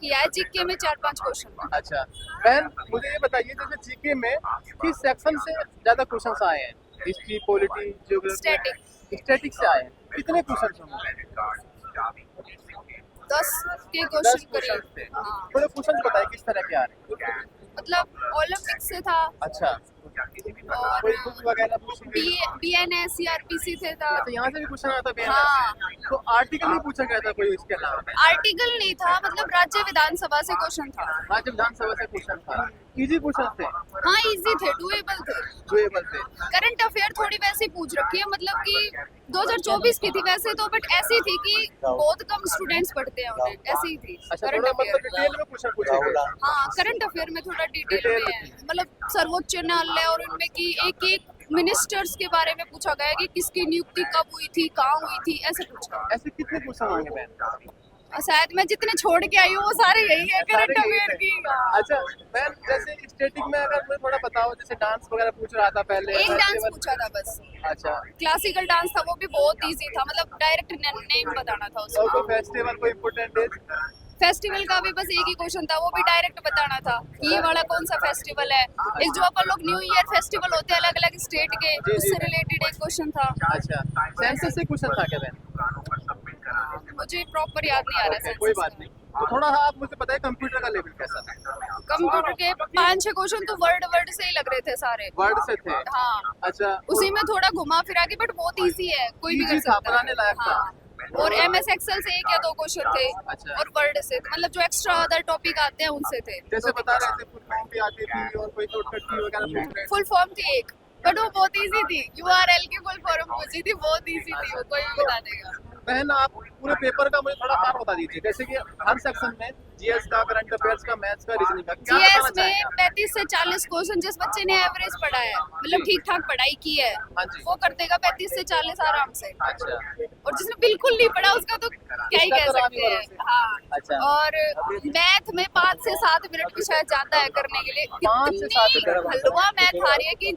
किया है। जीके में 4-5 क्वेश्चन। अच्छा बहन, मुझे ये बताइए जैसे जीके में किस सेक्शन से ज्यादा क्वेश्चंस आए हैं? History, polity, geography, static static से आए हैं। कितने क्वेश्चन होंगे? 10 के 10 क्वेश्चन क्वेश्चन करीब। थे। हाँ, थोड़े क्वेश्चन बताइए किस तरह के आ रहे हैं? मतलब ओलंपिक से था अच्छा, और कोई बुक वगैरह पूछी गई? BNS CRPC से था। अच्छा, यहाँ से भी क्वेश्चन आता है हाँ। BNS? तो आर्टिकल नहीं पूछा गया था कोई इसके अलावा? आर्टिकल नहीं था, मतलब राज्य विधानसभा से क्वेश्चन था। राज्य विधानसभा से क्वेश्चन था। इजी क्वेश्चन थे, हाँ, इजी थे, डुएबल थे। डुएबल थे। करंट अफेयर थोड़ी वैसी पूछ रखी है, मतलब कि 2024 की थी वैसे तो, बट ऐसी थी कि बहुत कम स्टूडेंट्स पढ़ते हैं उन्हें, ऐसी ही थी अच्छा, करंट थोड़ा मतलब अफेयर। डिटेल में क्वेश्चन पूछे गए। हाँ, करंट अफेयर में थोड़ा डिटेल में है, मतलब सर्वोच्च न्यायालय और उनमें की एक एक मिनिस्टर्स के बारे में पूछा गया कि किसकी नियुक्ति कब हुई थी, कहाँ हुई थी, ऐसे पूछा। ऐसे कितने क्वेश्चन होंगे बहन? और शायद मैं जितने छोड़ के आई हूँ वो सारे यही है, करंट सारे यही अफेयर थे। की। अच्छा बहन, जैसे स्टैटिक में अगर मुझे थोड़ा बताओ, जैसे डांस वगैरह पूछ रहा था पहले। एक डांस पूछा था बस, अच्छा, क्लासिकल डांस था, वो भी बहुत इजी था, मतलब डायरेक्ट नेम बताना था और उसका। कोई फेस्टिवल, कोई इम्पोर्टेंट डेज? फेस्टिवल का भी बस एक ही क्वेश्चन था, वो भी डायरेक्ट बताना था कि ये वाला कौन सा फेस्टिवल है। एक जो अपन लोग न्यू ईयर फेस्टिवल होते हैं अलग अलग स्टेट के, जी, उससे जी। रिलेटेड एक क्वेश्चन था। अच्छा, सेंसस से क्वेश्चन था क्या बहन? मुझे प्रॉपर याद नहीं आ रहा ओके, है कोई बात नहीं। तो थोड़ा सा आप मुझे बताइए कंप्यूटर का लेवल कैसा था? कंप्यूटर के 5-6 क्वेश्चन तो वर्ड से ही लग रहे थे सारे। वर्ड से थे? हाँ, अच्छा, उसी में थोड़ा घुमा फिरा के, बट बहुत इजी है, कोई भी कर Easy था, सकता पढ़ाने है। लायक था। हाँ, और MS एक्सेल से 1 या 2 क्वेश्चन थे। अच्छा। और वर्ड से, मतलब जो एक्स्ट्रा अदर टॉपिक आते हैं उनसे थे। जैसे बता रहे थे फुल फॉर्म भी आती थी और कोई शॉर्टकट की वगैरह पूछ रहे थे। फुल फॉर्म थी एक, बट वो बहुत इजी थी। URL की फुल फॉर्म पूछी थी, बहुत इजी थी, वो कोई भी बता देगा। बहन, आप पूरे पेपर का मुझे थोड़ा सार बता दीजिए, जैसे कि हर सेक्शन में जीएस का, करंट अफेयर्स का, मैथ्स का, रीजनिंग का क्या GS बताना में चाहेंगे? 35 से 40 क्वेश्चन, जिस बच्चे ने एवरेज पढ़ा है, मतलब ठीक ठाक पढ़ाई की है, हाँ जी। वो कर देगा 35 से 40 आराम से। अच्छा, और जिसने बिल्कुल नहीं पढ़ा उसका तो क्या ही उसका कह तो राम ही सकते हैं। भरोसे। हाँ। अच्छा। और मैथ में 5 से 7 मिनट भी शायद जाता है करने के लिए। 5 से 7 इतनी मिनट। हलवा मैथ आ रही है कि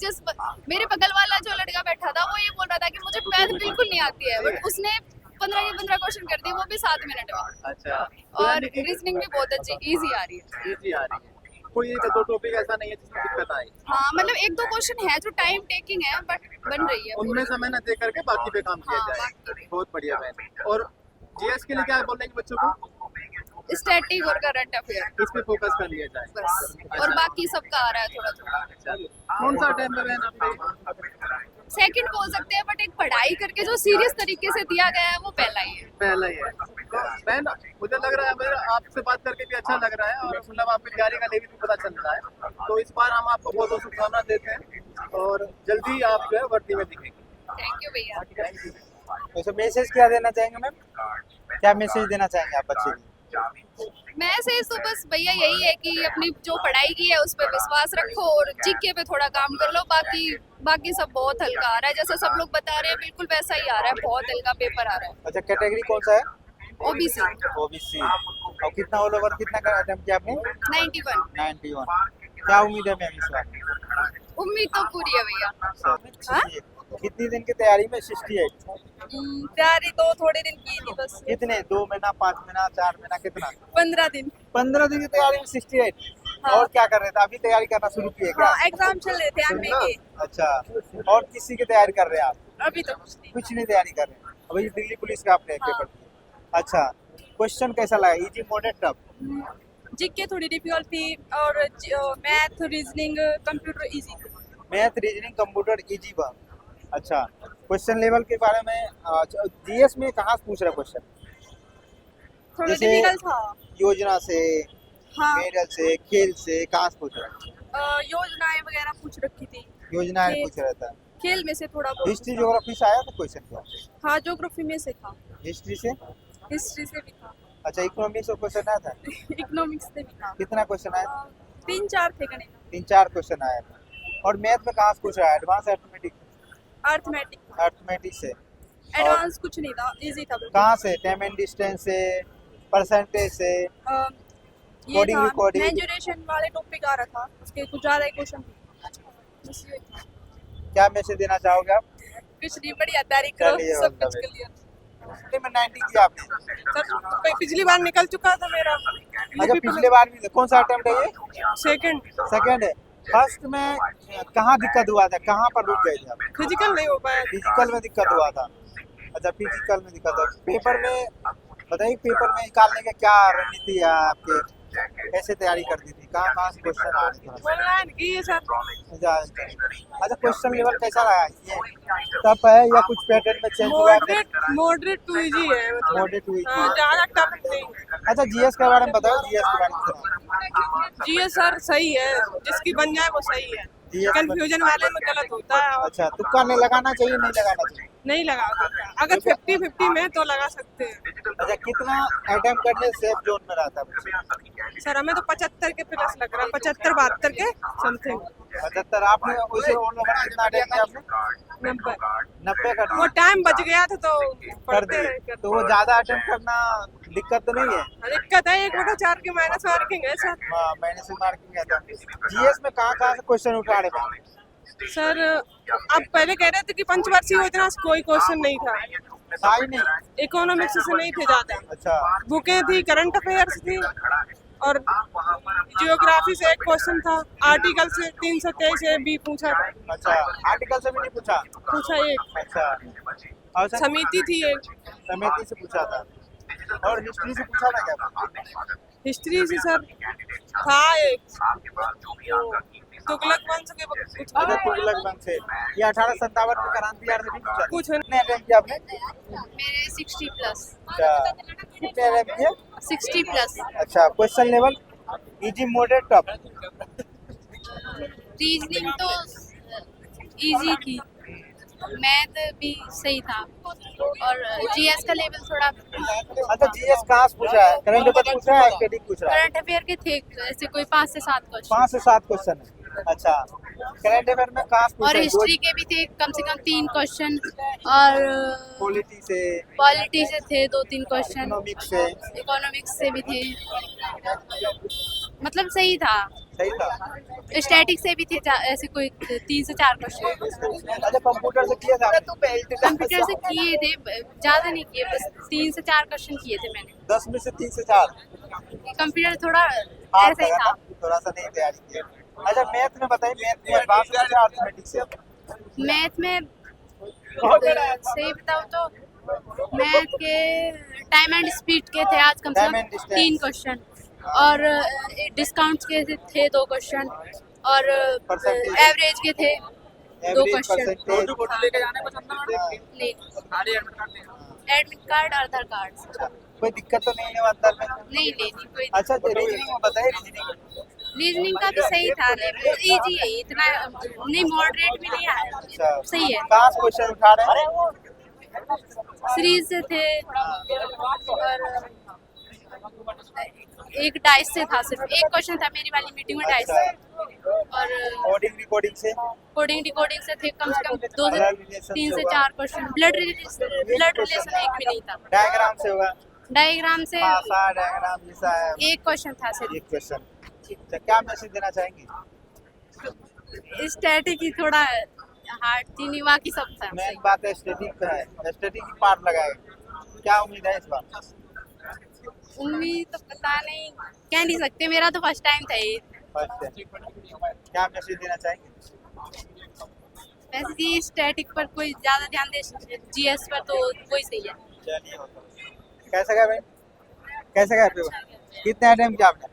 मेरे बगल वाला जो लड़का बैठा था वो ये बोल रहा था कि मुझे मैथ बिल्कुल नहीं आती है, बट उसने 15 के 15 क्वेश्चन कर दिए, वो भी 7 मिनट में। अच्छा, और रीजनिंग भी बहुत अच्छी इजी आ रही है। इजी आ रही है। कोई एक दो टॉपिक ऐसा नहीं है जिसमें दिक्कत आए? हाँ, मतलब 1-2 क्वेश्चन है जो टाइम टेकिंग है, बट बन रही है। उनमें समय न दे करके बाकी पे काम किया हाँ, जाए। बाकी पे। बहुत बढ़िया बहन। और जीएस के लिए क्या बोलेंगे बच्चों को? स्टैटिक और करंट अफेयर इस पे फोकस कर लिया जाए। बस, और बाकी सबका आ रहा है थोड़ा थोड़ा। अच्छा, कौन सा टाइम पे बहन आपने? सेकंड बोल सकते हैं, बट एक पढ़ाई करके जो सीरियस तरीके से दिया गया है वो पहला ही है। पहला ही है। तो बहन, मुझे लग रहा है, मुझे आपसे बात करके भी अच्छा लग रहा है और मतलब आपकी तैयारी का लेवल भी पता चल रहा है। तो इस बार हम आपको बहुत बहुत शुभकामनाएं देते हैं और जल्दी आप जो है वर्दी में दिखेंगे। थैंक यू भैया। वैसे मैसेज क्या देना चाहेंगे मैम? क्या मैसेज देना चाहेंगे आप बच्चे को? मैसेज तो बस भैया यही है कि अपनी जो पढ़ाई की है उस पर विश्वास रखो और जीके पे थोड़ा काम कर लो। बाकी सब बहुत हल्का आ रहा है, जैसा सब लोग बता रहे हैं बिल्कुल वैसा ही आ रहा है, बहुत हल्का पेपर आ रहा है। अच्छा, कैटेगरी कौन सा है? OBC OBC. और कितना ऑल ओवर कितना का अटेम्प्ट किया आपने? 91। 91। क्या उम्मीद है मैम इस बार? उम्मीद तो पूरी है भैया। हाँ? कितनी दिन की तैयारी में 68? तैयारी तो थोड़े दिन की थी बस, कितने, 2 महीना, 5 महीना, 4 महीना, कितना? 15 दिन। 15 दिन की तैयारी में 68? हाँ। और क्या कर रहे थे, अभी तैयारी करना शुरू किए क्या? एग्जाम चल रहे थे एमए के। अच्छा, और किसी की तैयारी कर रहे हैं आप? अभी तो कुछ नहीं। कुछ नहीं तैयारी कर रहे हैं अभी, दिल्ली पुलिस का आपने हाँ। पेपर दिया। अच्छा, क्वेश्चन कैसा लगा, इजी, मॉडरेट, टफ? जीके थोड़ी डिफिकल्ट थी और मैथ रीजनिंग कंप्यूटर इजी थी। मैथ, रीजनिंग, कंप्यूटर इजी बा। अच्छा, क्वेश्चन लेवल के बारे में जीएस में कहाँ से पूछ रहा क्वेश्चन? थोड़ा जैसे डिफिकल्ट था। योजना से, हाँ, मेडल से, खेल से, कहाँ से पूछ रहा? योजनाएं वगैरह पूछ रखी थी। योजनाएं खेल। पूछ रहा था। खेल में से थोड़ा बहुत। हिस्ट्री ज्योग्राफी से आया था क्वेश्चन क्या? हाँ, ज्योग्राफी में से था। हिस्ट्री से? हिस्ट्री से भी था। अच्छा, इकोनॉमिक्स से क्वेश्चन आया था? इकोनॉमिक्स से भी था। कितना क्वेश्चन आया था? 3-4 थे गणित। 3-4 क्वेश्चन आया था। और मैथ में कहाँ से पूछ रहा है, एडवांस अर्थमेटिक? अर्थमेटिक। अर्थमेटिक से। एडवांस कुछ नहीं था, इजी था बिल्कुल। कहाँ से, टाइम एंड डिस्टेंस से, परसेंटेज से? ये Coding था भी coding। मेंजुरेशन वाले टॉपिक आ रहा था, उसके कुछ ज्यादा ही क्वेश्चन थे। बस ये था। क्या मैसेज देना चाहोगे आप? कुछ नहीं, बढ़िया तैयारी करो, चलिए, सब all the कुछ best। क्लियर। में 90 किया आपने? सर, पिछली बार निकल चुका था मेरा। अच्छा पिछले बार भी कौन सा अटेम्प्ट है ये? सेकंड है। फर्स्ट में कहाँ दिक्कत हुआ था, कहाँ पर रुक गए थे आप? फिजिकल नहीं हो पाया। फिजिकल में दिक्कत हुआ था। अच्छा फिजिकल में दिक्कत है। पेपर में बताइए, पेपर में निकालने का क्या रणनीति है आपके, कैसे तैयारी करती थी, कहाँ कहाँ से क्वेश्चन आ रहे थे? ऑनलाइन की है सर। अच्छा क्वेश्चन लेवल कैसा रहा, ये टफ है या कुछ पैटर्न में चेंज हुआ है? मॉडरेट टू इजी है मतलब। Moderate to easy. हाँ, ज्यादा टफ नहीं। अच्छा जीएस के बारे में बताओ, जीएस के बारे में सुनाओ। जी सर सही है, जिसकी बन जाए वो सही है। GS कंफ्यूजन वाले में गलत होता है। और अच्छा तुक्का नहीं लगाना चाहिए, नहीं लगाना चाहिए? नहीं लगा सकते, अगर 50-50 में तो लगा सकते हैं। अच्छा कितना अटेम्प्ट करने से सेफ जोन में रहता है? सर हमें तो 75 के प्लस लग रहा है, 75-72 के समथिंग। 75। आपने उसे ऑल ओवर कितना अटेम्प्ट किया आपने? 90 कर वो दिया। टाइम बच गया था तो कर पढ़ते दिए रहे। तो वो ज्यादा अटेम्प्ट करना दिक्कत तो नहीं है? दिक्कत है 1/4 की माइनस मार्किंग है सर। हाँ मैंने से मार्किंग है। जीएस में कहाँ कहाँ से क्वेश्चन उठा रहे थे? सर आप पहले कह रहे थे कि पंचवर्षीय योजना से कोई क्वेश्चन नहीं था, ही नहीं। इकोनॉमिक्स से नहीं थे ज्यादा। अच्छा बुकें थी, करंट अफेयर्स थी और जियोग्राफी से एक क्वेश्चन था। आर्टिकल से 323 ए बी पूछा था। अच्छा आर्टिकल से भी नहीं पूछा? पूछा एक। अच्छा और सर समिति थी एक। समिति से पूछा था, और हिस्ट्री से पूछा था क्या? हिस्ट्री से सर था एक, तुगलक वंश के कुछ अच्छा तुगलक वंश से। ये 1857 में क्रांति यार से नहीं पूछा? कुछ कितने अटेम्प्ट किया आपने? मेरे 60 प्लस। अच्छा कितने अटेम्प्ट किए? 60 प्लस। अच्छा question level easy moderate tough? Reasoning तो इजी थी, मैथ भी सही था और जीएस का लेवल थोड़ा। अच्छा जीएस कहाँ से पूछा है, करंट अफेयर पूछा है, स्टैटिक पूछ रहा है? करंट अफेयर के थे ऐसे कोई 5 से 7 क्वेश्चन 5 से 7 क्वेश्चन है। अच्छा करंट अफेयर में कहाँ से पूछा और है? हिस्ट्री के भी थे कम से कम 3 क्वेश्चन और पॉलिटी से, पॉलिटी से थे 2-3 क्वेश्चन, इकोनॉमिक्स से। इकोनॉमिक्स से भी थे, मतलब सही था। सही था। स्टैटिक से भी थे ऐसे कोई 3 से 4 क्वेश्चन। अच्छा कंप्यूटर से किया था? कंप्यूटर से किए थे, ज़्यादा नहीं किए, बस 3 से 4 क्वेश्चन किए थे मैंने। 10 में से 3 से 4? कंप्यूटर थोड़ा हाथ ऐसा ही लगा था। ना, थोड़ा सा नहीं तैयारी किया। अच्छा मैथ में बताइए, मैथ में एडवांस है या अर्थमेटिक से? मैथ में सही बताऊँ तो मैथ के टाइम एंड स्पीड के थे आज कम से Time come and distance. 3 question और डिस्काउंट्स के थे 2 क्वेश्चन और Percentage. एवरेज के थे 2 एवरेज क्वेश्चन। परसेंटेज। नहीं, एडमिट कार्ड और आधार कार्ड। कोई दिक्कत तो नहीं है अंदर में? नहीं कोई। अच्छा रीजनिंग में बताइए, रीजनिंग। रीजनिंग का भी सही था, इजी है, इतना नहीं मॉडरेट भी नहीं आया, अच्छा सही है। कहाँ से क्वेश्चन उठा रहे हैं? सीरीज से थे और एक डाइस से था, सिर्फ एक क्वेश्चन था मेरी वाली मीटिंग में डाइस से और कोडिंग रिकॉर्डिंग से? कोडिंग डिकोडिंग से थे कम से कम 2 से 3 से 4 क्वेश्चन। ब्लड रिलेशन एक भी नहीं था। डायग्राम से होगा? डायग्राम से भाषा डायग्राम जैसा है? एक क्वेश्चन था सिर्फ। एक क्वेश्चन। अच्छा क्या मैसेज देना चाहेंगे? स्टैटिक ही थोड़ा हार्ड थी, नहीं बाकी सब था मेन सही। बात है स्टैटिक पे है, स्टैटिक की पार्ट लगाएगा। क्या उम्मीद है इस बार? उम्मीद तो पता नहीं, कह नहीं सकते, मेरा तो फर्स्ट टाइम था ये। फर्स्ट है। क्या मैसेज देना चाहेंगे? वैसे जी स्टैटिक पर कोई ज़्यादा ध्यान दे, जीएस पर तो वही सही है। चलिए होता है। कैसा गया भाई, कैसा गया पेपर? कितने अटेम्प्ट किया आपने?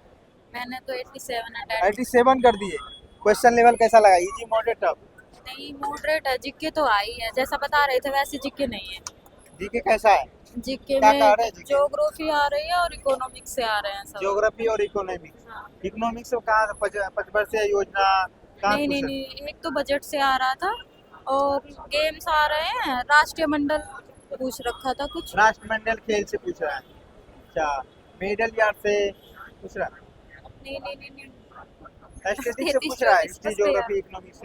मैंने तो 87 अटेम्प्ट। 87 कर दिए। क्वेश्चन लेवल कैसा लगा, इजी मॉडरेट टफ? नहीं मॉडरेट है, जीके तो आई है, जैसा बता रहे थे वैसे जीके नहीं है। जीके कैसा है? जीके क्या में कह रहे हैं GK? ज्योग्राफी आ रही है और इकोनॉमिक्स से आ रहे हैं सब। ज्योग्राफी और इकोनॉमिक्स। हाँ। इकोनॉमिक्स में कहाँ पंचवर्षीय योजना कहाँ नहीं पूछा? नहीं, एक तो बजट से आ रहा था और गेम्स आ रहे हैं, राष्ट्रीय मंडल पूछ रखा था कुछ। राष्ट्रमंडल खेल से पूछ रहा है। अच्छा मेडल यार्ड से पूछ रहा है? नहीं स्टैटिक से पूछ रहा है, हिस्ट्री ज्योग्राफी इकोनॉमिक्स से?